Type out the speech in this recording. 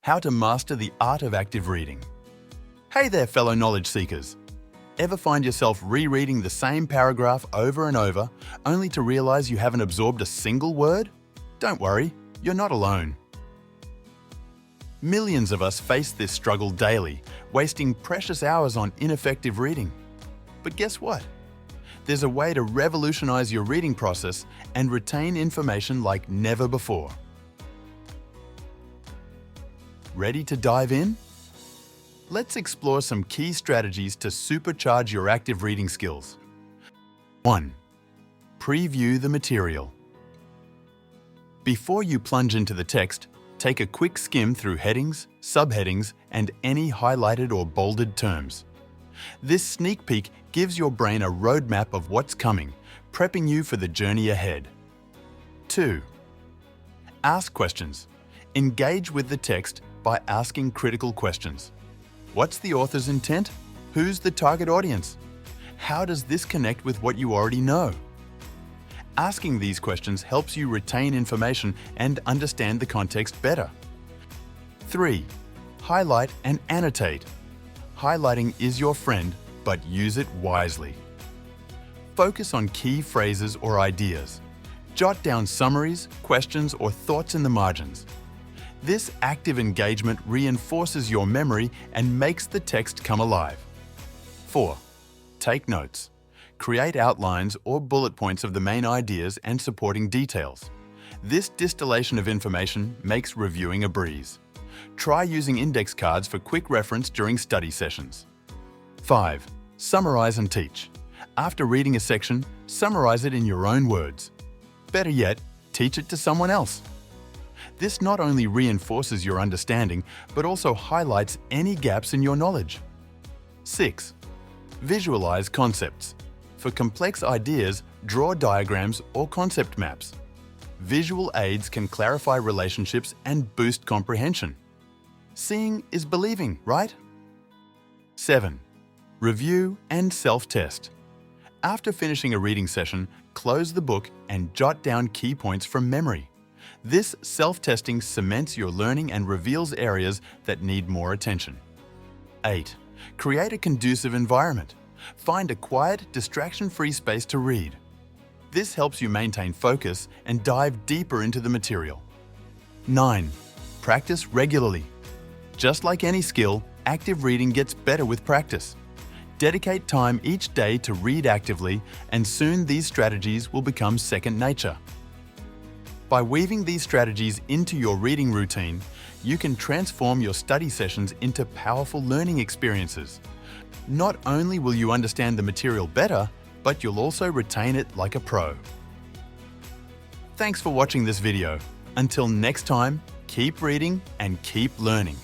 How to master the art of active reading. Hey there, fellow knowledge seekers. Ever find yourself rereading the same paragraph over and over, only to realize you haven't absorbed a single word? Don't worry, you're not alone. Millions of us face this struggle daily, wasting precious hours on ineffective reading. But guess what? There's a way to revolutionize your reading process and retain information like never before. Ready to dive in? Let's explore some key strategies to supercharge your active reading skills. 1. Preview the material. Before you plunge into the text, take a quick skim through headings, subheadings, and any highlighted or bolded terms. This sneak peek gives your brain a roadmap of what's coming, prepping you for the journey ahead. 2. Ask questions. Engage with the text by asking critical questions. What's the author's intent? Who's the target audience? How does this connect with what you already know? Asking these questions helps you retain information and understand the context better. 3. Highlight and annotate. Highlighting is your friend, but use it wisely. Focus on key phrases or ideas. Jot down summaries, questions, or thoughts in the margins. This active engagement reinforces your memory and makes the text come alive. 4. Take notes. Create outlines or bullet points of the main ideas and supporting details. This distillation of information makes reviewing a breeze. Try using index cards for quick reference during study sessions. 5. Summarize and teach. After reading a section, summarize it in your own words. Better yet, teach it to someone else. This not only reinforces your understanding, but also highlights any gaps in your knowledge. 6. Visualize concepts. For complex ideas, draw diagrams or concept maps. Visual aids can clarify relationships and boost comprehension. Seeing is believing, right? 7. Review and self-test. After finishing a reading session, close the book and jot down key points from memory. This self-testing cements your learning and reveals areas that need more attention. 8. Create a conducive environment. Find a quiet, distraction-free space to read. This helps you maintain focus and dive deeper into the material. 9. Practice regularly. Just like any skill, active reading gets better with practice. Dedicate time each day to read actively, and soon these strategies will become second nature. By weaving these strategies into your reading routine, you can transform your study sessions into powerful learning experiences. Not only will you understand the material better, but you'll also retain it like a pro. Thanks for watching this video. Until next time, keep reading and keep learning.